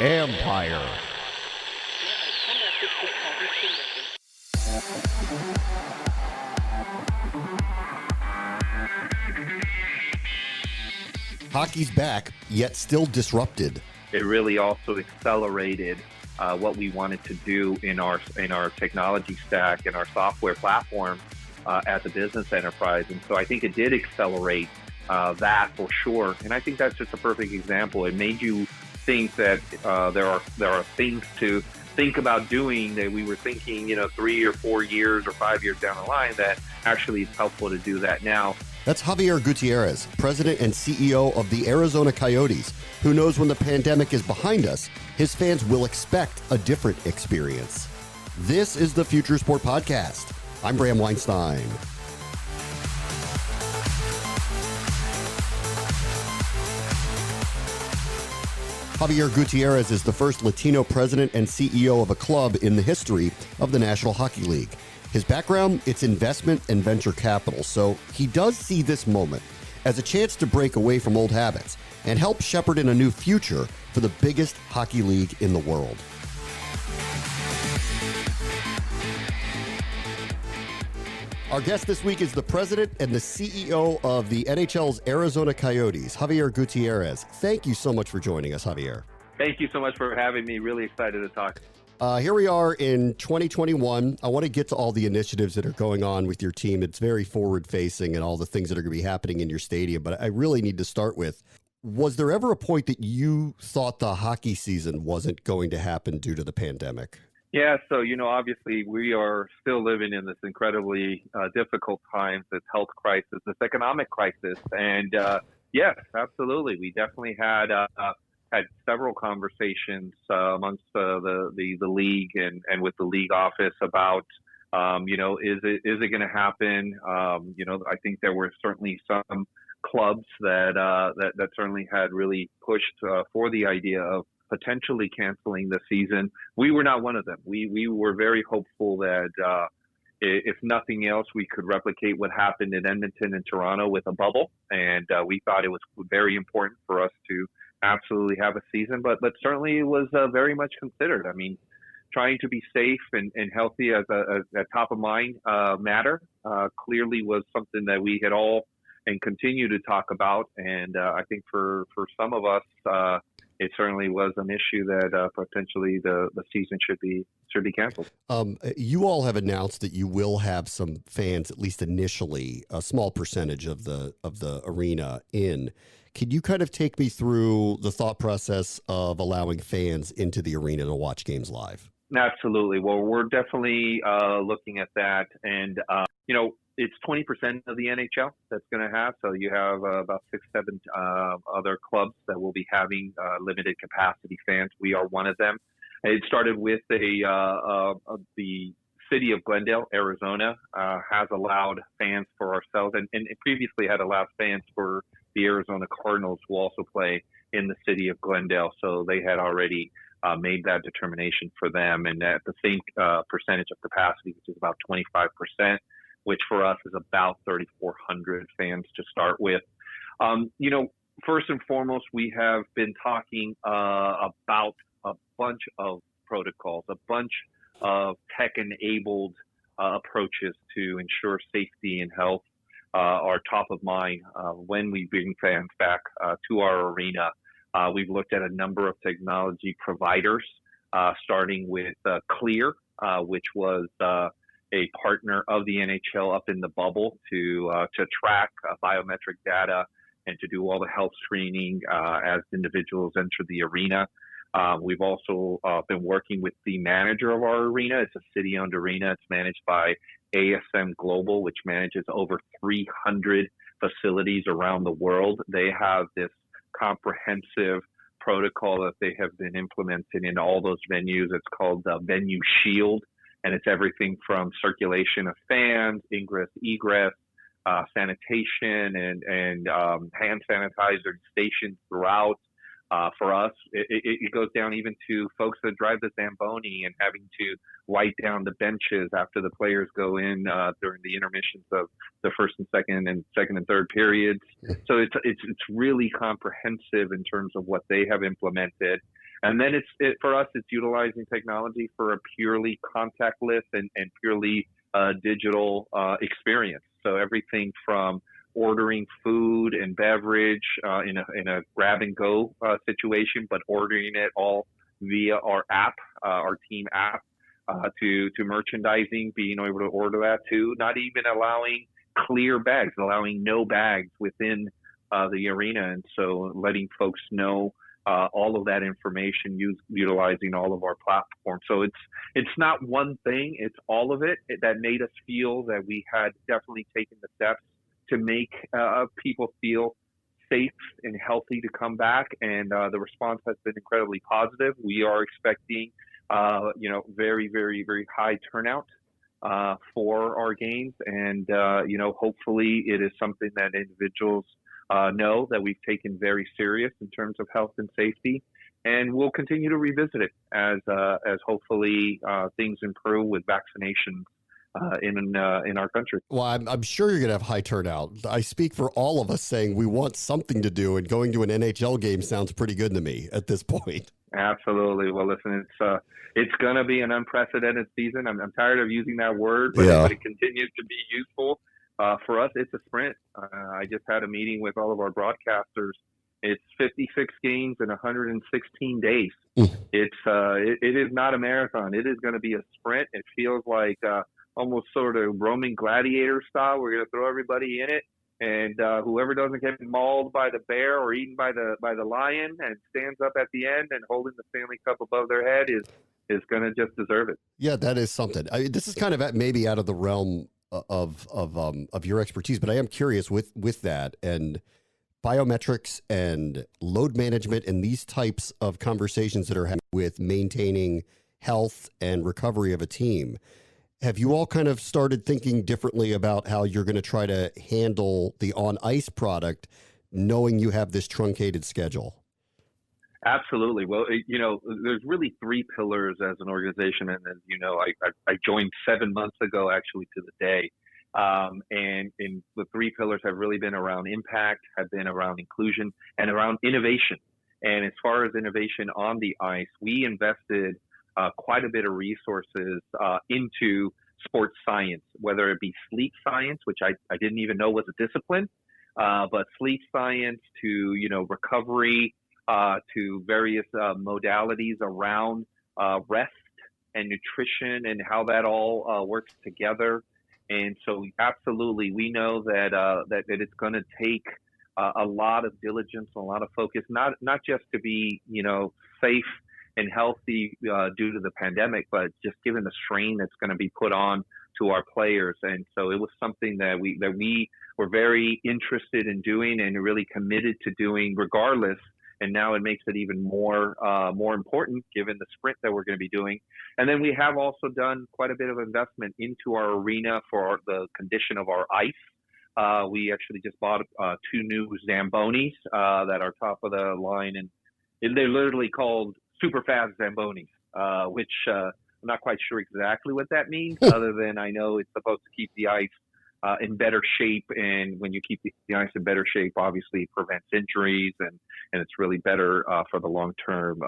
Empire. Hockey's back, yet still disrupted. It really also accelerated what we wanted to do in our technology stack and our software platform as a business enterprise. And so I think it did accelerate that for sure. And I think that's just a perfect example. It made you think that there are things to think about doing that we were thinking, 3 or 4 years or 5 years down the line, that actually it's helpful to do that now. That's Xavier Gutierrez, President and CEO of the Arizona Coyotes, who knows when the pandemic is behind us, his fans will expect a different experience. This is the Future Sport Podcast. I'm Bram Weinstein. Xavier Gutierrez is the first Latino president and CEO of a club in the history of the National Hockey League. His background, it's investment and venture capital, so he does see this moment as a chance to break away from old habits and help shepherd in a new future for the biggest hockey league in the world. Our guest this week is the president and the CEO of the NHL's Arizona Coyotes, Xavier Gutierrez. Thank you so much for joining us, Xavier. Thank you so much for having me. Really excited to talk. Here we are in 2021. I want to get to all the initiatives that are going on with your team. It's very forward-facing and all the things that are going to be happening in your stadium. But I really need to start with, was there ever a point that you thought the hockey season wasn't going to happen due to the pandemic? Yeah, so, obviously we are still living in this incredibly difficult time, this health crisis, this economic crisis. And yes, absolutely. We definitely had several conversations amongst the league and with the league office about, is it going to happen? I think there were certainly some clubs that certainly had really pushed for the idea of potentially canceling the season. We were not one of them. We were very hopeful that if nothing else, we could replicate what happened in Edmonton and Toronto with a bubble. And we thought it was very important for us to absolutely have a season, but certainly it was very much considered. I mean, trying to be safe and healthy as a top of mind matter clearly was something that we had all and continue to talk about. And I think for some of us, it certainly was an issue that potentially the season should be canceled. You all have announced that you will have some fans, at least initially, a small percentage of the arena in. Can you kind of take me through the thought process of allowing fans into the arena to watch games live? Absolutely. Well, we're definitely looking at that. And, it's 20% of the NHL that's going to have. So you have about 6-7 other clubs that will be having limited capacity fans. We are one of them. It started with the city of Glendale, Arizona, has allowed fans for ourselves and previously had allowed fans for the Arizona Cardinals who also play in the city of Glendale. So they had already made that determination for them. And at the same percentage of capacity, which is about 25%, which for us is about 3,400 fans to start with. First and foremost, we have been talking about a bunch of protocols, a bunch of tech-enabled approaches to ensure safety and health are top of mind when we bring fans back to our arena. We've looked at a number of technology providers, starting with Clear, which was a partner of the NHL up in the bubble to track biometric data and to do all the health screening as individuals enter the arena. We've also been working with the manager of our arena. It's a city-owned arena. It's managed by ASM Global, which manages over 300 facilities around the world. They have this comprehensive protocol that they have been implementing in all those venues. It's called Venue Shield, and it's everything from circulation of fans, ingress, egress, sanitation, and hand sanitizer stations throughout. For us, it goes down even to folks that drive the Zamboni and having to wipe down the benches after the players go in during the intermissions of the first and second and third periods. So it's really comprehensive in terms of what they have implemented. And then for us, it's utilizing technology for a purely contactless and purely digital experience. So everything from ordering food and beverage in a grab and go situation, but ordering it all via our app, our team app, to merchandising, being able to order that too. Not even allowing clear bags, allowing no bags within the arena, and so letting folks know all of that information, utilizing all of our platforms. So it's not one thing; it's all of it that made us feel that we had definitely taken the steps to make people feel safe and healthy to come back, and the response has been incredibly positive. We are expecting, very, very, very high turnout for our games, and hopefully it is something that individuals know that we've taken very serious in terms of health and safety, and we'll continue to revisit it as hopefully things improve with vaccinations in our country. Well, I'm sure you're going to have high turnout. I speak for all of us saying we want something to do, and going to an NHL game sounds pretty good to me at this point. Absolutely. Well, listen, it's going to be an unprecedented season. I'm tired of using that word, but, Yeah. but it continues to be useful. For us, it's a sprint. I just had a meeting with all of our broadcasters. It's 56 games in 116 days. It is not a marathon. It is going to be a sprint. It feels like almost sort of Roman gladiator style. We're going to throw everybody in it, and whoever doesn't get mauled by the bear or eaten by the lion and stands up at the end and holding the Stanley Cup above their head is going to just deserve it. Yeah, that is something. This is kind of maybe out of the realm of your expertise, but I am curious with that and biometrics and load management and these types of conversations that are happening with maintaining health and recovery of a team. Have you all kind of started thinking differently about how you're going to try to handle the on-ice product, knowing you have this truncated schedule? Absolutely. Well, there's really three pillars as an organization. And as you know, I joined 7 months ago, actually, to the day. And the three pillars have really been around impact, have been around inclusion, and around innovation. And as far as innovation on the ice, we invested quite a bit of resources into sports science, whether it be sleep science, which I didn't even know was a discipline, but sleep science to, recovery, to various modalities around rest and nutrition and how that all works together. And so absolutely, we know that it's going to take a lot of diligence, a lot of focus, not just to be, safe and healthy due to the pandemic, but just given the strain that's going to be put on to our players. And so it was something that we were very interested in doing and really committed to doing regardless. And now it makes it even more important given the sprint that we're going to be doing. And then we have also done quite a bit of investment into our arena for the condition of our ice. We actually just bought 2 new Zambonis that are top of the line, and they're literally called super fast Zambonis, which I'm not quite sure exactly what that means, other than I know it's supposed to keep the ice in better shape. And when you keep the ice in better shape, obviously it prevents injuries, and it's really better for the long-term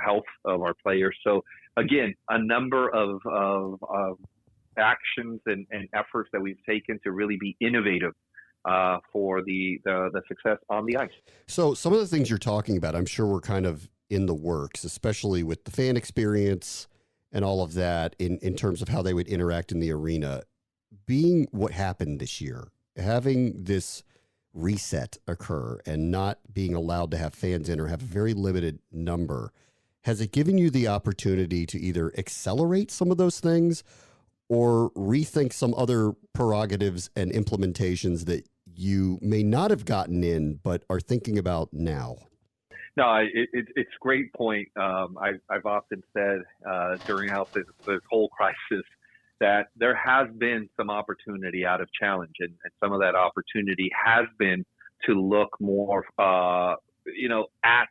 health of our players. So again, a number of actions and efforts that we've taken to really be innovative for the success on the ice. So some of the things you're talking about, I'm sure, were kind of in the works, especially with the fan experience and all of that in terms of how they would interact in the arena. Being what happened this year, having this reset occur and not being allowed to have fans in or have a very limited number, has it given you the opportunity to either accelerate some of those things or rethink some other prerogatives and implementations that you may not have gotten in but are thinking about now? No, it's a great point. I've often said during this whole crisis that there has been some opportunity out of challenge, and some of that opportunity has been to look more, at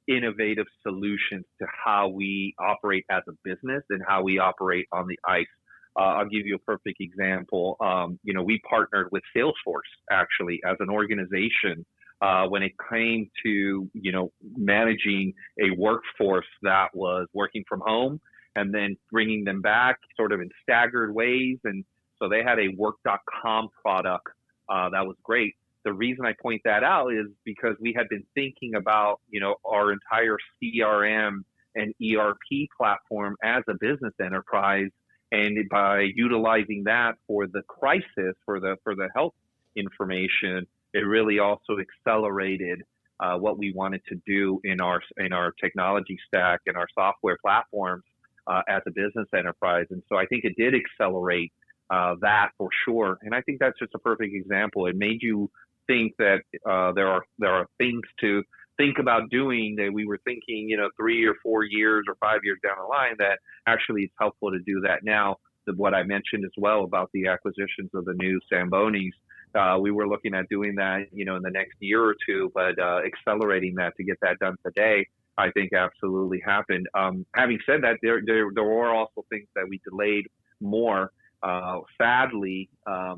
innovative solutions to how we operate as a business and how we operate on the ice. I'll give you a perfect example. We partnered with Salesforce actually as an organization when it came to, managing a workforce that was working from home and then bringing them back sort of in staggered ways. And so they had a work.com product that was great. The reason I point that out is because we had been thinking about, our entire CRM and ERP platform as a business enterprise. And by utilizing that for the crisis, for the health information, it really also accelerated what we wanted to do in our technology stack and our software platforms as a business enterprise. And so I think it did accelerate that for sure. And I think that's just a perfect example. It made you think that there are things to think about doing that we were thinking, 3 or 4 years or 5 years down the line, that actually it's helpful to do that now. What I mentioned as well about the acquisitions of the new Zambonis, we were looking at doing that, in the next year or two, but accelerating that to get that done today, I think absolutely happened. Having said that, there were also things that we delayed more. Sadly,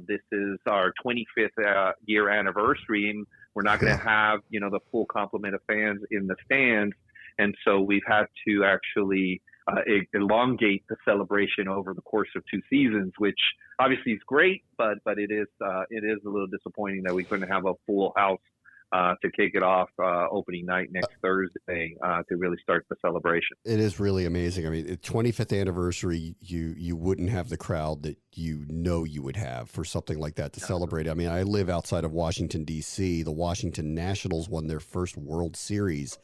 this is our 25th year anniversary, and we're not going to have, the full complement of fans in the stands. And so we've had to actually elongate the celebration over the course of 2 seasons, which obviously is great, but it is a little disappointing that we couldn't have a full house to kick it off opening night next Thursday to really start the celebration. It is really amazing. I mean, 25th anniversary, you wouldn't have the crowd that you would have for something like that to celebrate. I mean, I live outside of Washington, D.C. The Washington Nationals won their first World Series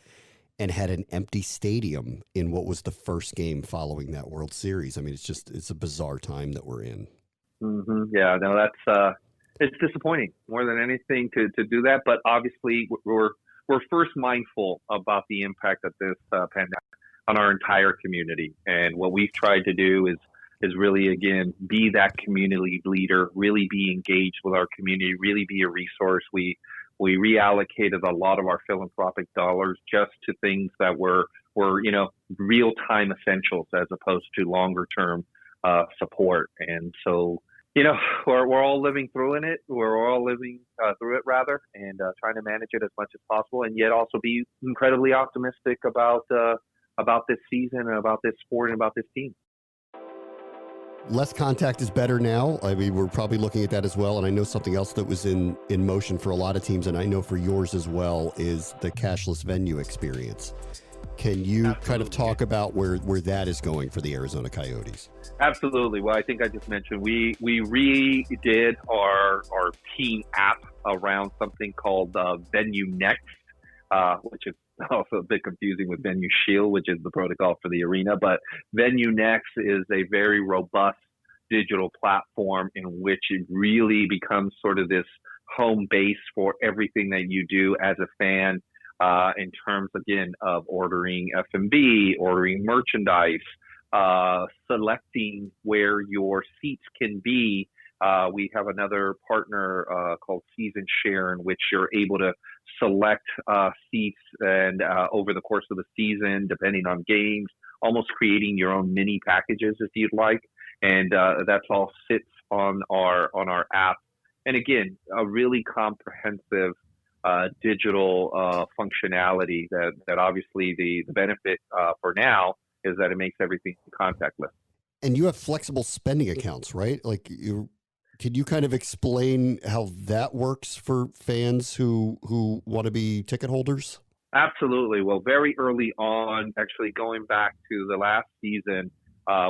and had an empty stadium in what was the first game following that World Series. I mean, it's a bizarre time that we're in. Mm-hmm. Yeah, no, that's it's disappointing more than anything to do that. But obviously, we're first mindful about the impact of this pandemic on our entire community. And what we've tried to do is really, again, be that community leader, really be engaged with our community, really be a resource. We reallocated a lot of our philanthropic dollars just to things that were real-time essentials as opposed to longer-term support. And so, we're all living through it. We're all living through it, rather, and trying to manage it as much as possible, and yet also be incredibly optimistic about this season and about this sport and about this team. Less contact is better now. I mean, we're probably looking at that as well. And I know something else that was in motion for a lot of teams, and I know for yours as well, is the cashless venue experience. Can you Absolutely. kind of talk about where that is going for the Arizona Coyotes? Absolutely. Well, I think I just mentioned we redid our team app around something called Venue Next, which is also a bit confusing with Venue Shield, which is the protocol for the arena. But Venue Next is a very robust digital platform in which it really becomes sort of this home base for everything that you do as a fan, in terms, again, of ordering F&B, ordering merchandise, selecting where your seats can be. We have another partner called Season Share, in which you're able to select seats and over the course of the season, depending on games, almost creating your own mini packages if you'd like. And that's all sits on our app. And again, a really comprehensive digital functionality that obviously the benefit for now is that it makes everything contactless. And you have flexible spending accounts, right? Like can you kind of explain how that works for fans who want to be ticket holders? Absolutely. Well, very early on, actually going back to the last season,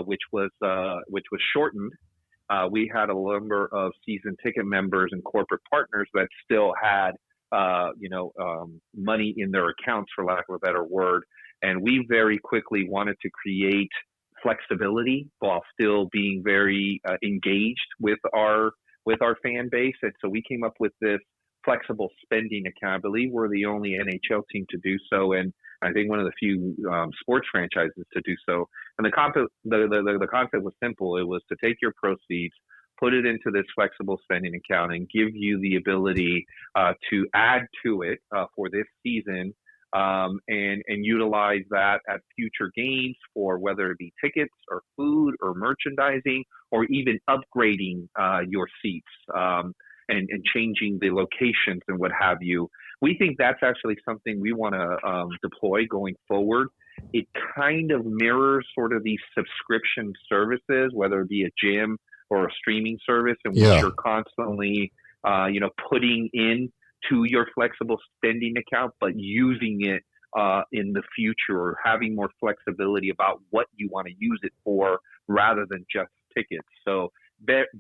which was shortened, we had a number of season ticket members and corporate partners that still had money in their accounts, for lack of a better word. And we very quickly wanted to create flexibility while still being very engaged with our fan base. And so we came up with this flexible spending account. I believe we're the only NHL team to do so, and I think one of the few sports franchises to do so. And the concept was simple. It was to take your proceeds, put it into this flexible spending account, and give you the ability to add to it for this season and utilize that at future games for whether it be tickets or food or merchandising or even upgrading your seats and changing the locations and what have you. We think that's actually something we want to deploy going forward. It kind of mirrors sort of these subscription services, whether it be a gym or a streaming service, in which you're constantly, putting in to your flexible spending account, but using it in the future or having more flexibility about what you want to use it for rather than just tickets. So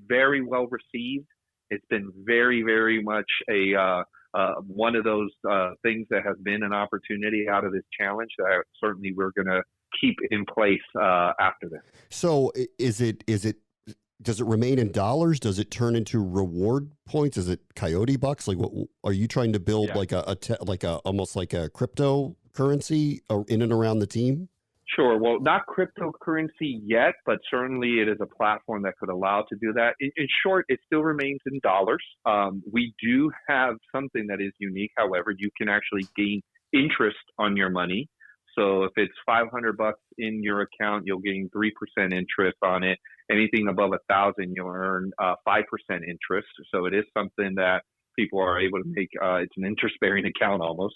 very well received. It's been very, very much one of those things that has been an opportunity out of this challenge that certainly we're going to keep in place after this. So does it remain in dollars? Does it turn into reward points? Is it CoyoteBucks? Like, what are you trying to build? Like almost like a cryptocurrency in and around the team? Sure. Well, not cryptocurrency yet, but certainly it is a platform that could allow to do that. In short, it still remains in dollars. We do have something that is unique. However, you can actually gain interest on your money. So if it's $500 in your account, you'll gain 3% interest on it. Anything above 1,000, you'll earn 5% interest. So it is something that people are able to make. It's an interest-bearing account almost.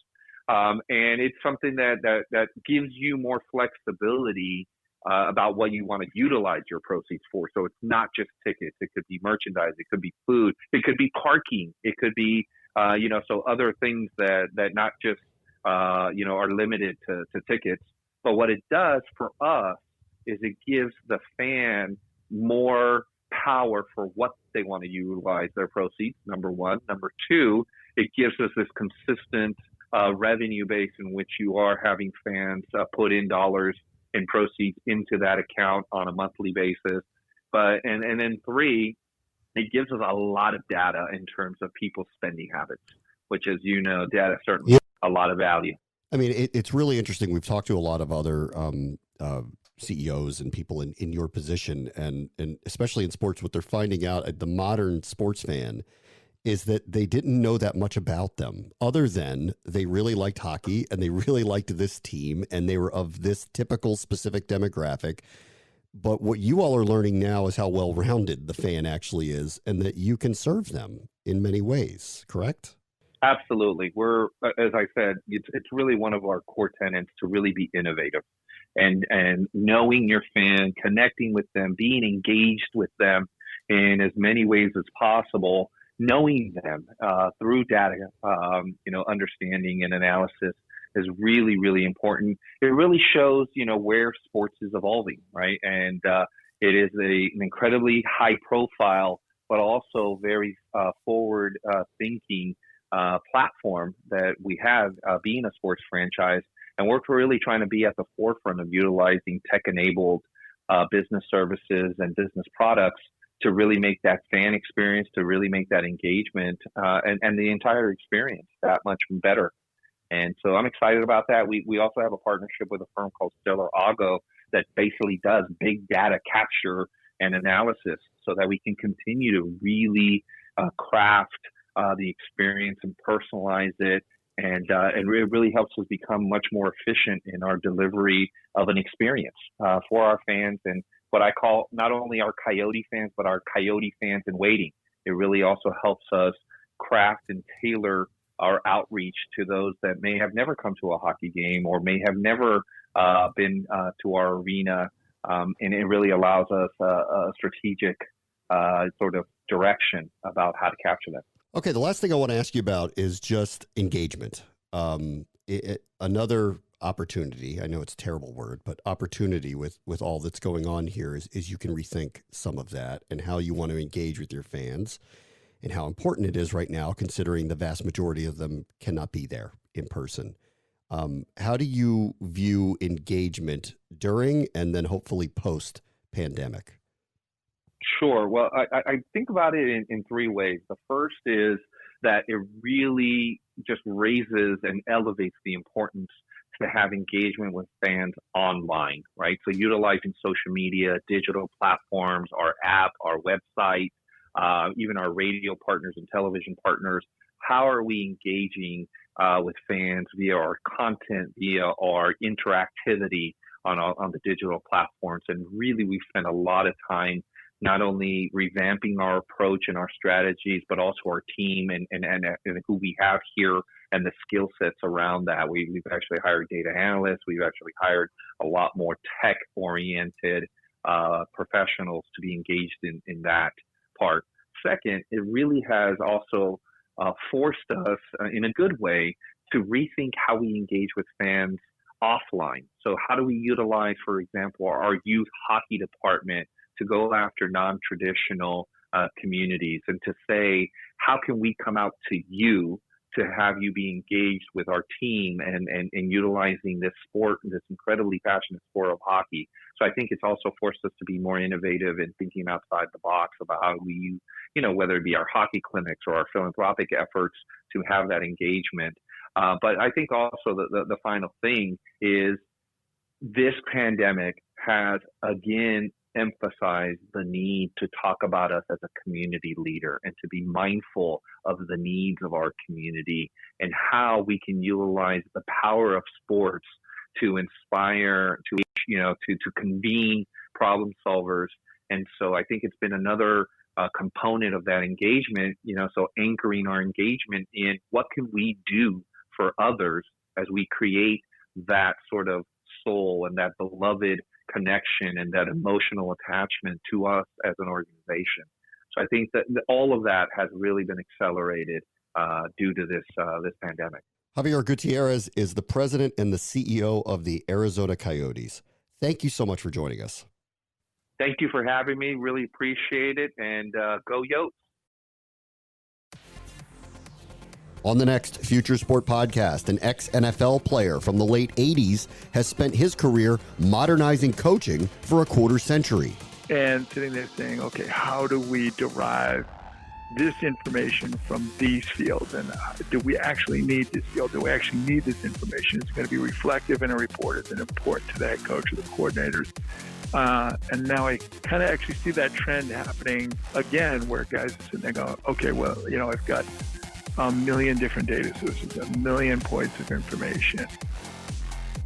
And it's something that gives you more flexibility about what you want to utilize your proceeds for. So it's not just tickets. It could be merchandise. It could be food. It could be parking. It could be, so other things that not just, are limited to tickets. But what it does for us is it gives the fan more power for what they want to utilize their proceeds, number one. Number two, it gives us this consistent revenue base in which you are having fans put in dollars and proceeds into that account on a monthly basis. And then three, it gives us a lot of data in terms of people's spending habits, which, as you know, data certainly has a lot of value. I mean, it's really interesting. We've talked to a lot of other CEOs and people in your position, and especially in sports, what they're finding out, the modern sports fan, is that they didn't know that much about them other than they really liked hockey and they really liked this team and they were of this typical specific demographic. But what you all are learning now is how well-rounded the fan actually is and that you can serve them in many ways, correct? Absolutely. We're, as I said, it's really one of our core tenets to really be innovative and knowing your fan, connecting with them, being engaged with them in as many ways as possible, knowing them through data, understanding and analysis is really, really important. It really shows, where sports is evolving, right? And it is an incredibly high profile, but also very forward thinking platform that we have being a sports franchise. And we're really trying to be at the forefront of utilizing tech-enabled business services and business products to really make that fan experience, to really make that engagement and the entire experience that much better. And so I'm excited about that. We also have a partnership with a firm called Stellar Augo that basically does big data capture and analysis so that we can continue to really craft the experience and personalize it. And it really helps us become much more efficient in our delivery of an experience for our fans and what I call not only our Coyote fans, but our Coyote fans in waiting. It really also helps us craft and tailor our outreach to those that may have never come to a hockey game or may have never been to our arena. And it really allows us a strategic sort of direction about how to capture them. Okay, the last thing I want to ask you about is just engagement. Another opportunity, I know it's a terrible word, but opportunity with all that's going on here is you can rethink some of that and how you want to engage with your fans and how important it is right now, considering the vast majority of them cannot be there in person. How do you view engagement during and then hopefully post-pandemic? Sure. Well, I think about it in three ways. The first is that it really just raises and elevates the importance to have engagement with fans online, right? So utilizing social media, digital platforms, our app, our website, even our radio partners and television partners. How are we engaging with fans via our content, via our interactivity on the digital platforms. And really, we've spent a lot of time not only revamping our approach and our strategies, but also our team and who we have here and the skill sets around that. We've actually hired data analysts. We've actually hired a lot more tech-oriented professionals to be engaged in that part. Second, it really has also forced us in a good way to rethink how we engage with fans offline. So how do we utilize, for example, our youth hockey department to go after non-traditional communities and to say, how can we come out to you to have you be engaged with our team and utilizing this sport, this incredibly passionate sport of hockey. So I think it's also forced us to be more innovative in thinking outside the box about how we, whether it be our hockey clinics or our philanthropic efforts to have that engagement. But I think also the final thing is this pandemic has again emphasize the need to talk about us as a community leader and to be mindful of the needs of our community and how we can utilize the power of sports to inspire, to convene problem solvers. And so I think it's been another component of that engagement, so anchoring our engagement in what can we do for others as we create that sort of soul and that beloved connection and that emotional attachment to us as an organization. So I think that all of that has really been accelerated due to this pandemic. Xavier Gutierrez is the president and the CEO of the Arizona Coyotes. Thank you so much for joining us. Thank you for having me. Really appreciate it. And go Yotes. On the next Future Sport podcast, an ex-NFL player from the late 80s has spent his career modernizing coaching for a quarter century. And sitting there saying, okay, how do we derive this information from these fields? And do we actually need this field? Do we actually need this information? It's going to be reflective in a report. It's important to the head coach or the coordinators. And now I kind of actually see that trend happening again, where guys are sitting there going, okay, well, I've got a million different data sources, a million points of information.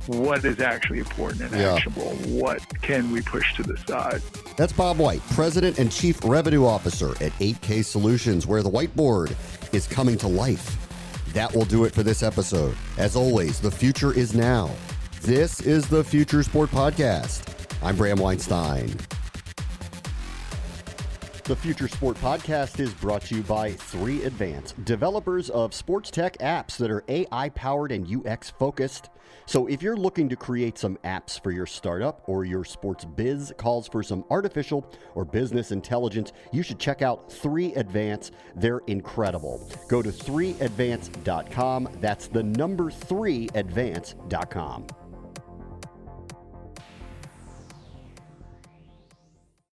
What is actually important and actionable? What can we push to the side? That's Bob White, President and Chief Revenue Officer at 8K Solutions, where the whiteboard is coming to life. That will do it for this episode. As always, the future is now. This is the Future Sport Podcast. I'm Bram Weinstein. The Future Sport Podcast is brought to you by 3Advance, developers of sports tech apps that are AI-powered and UX-focused. So if you're looking to create some apps for your startup or your sports biz calls for some artificial or business intelligence, you should check out 3Advance. They're incredible. Go to 3advance.com. That's the number 3advance.com.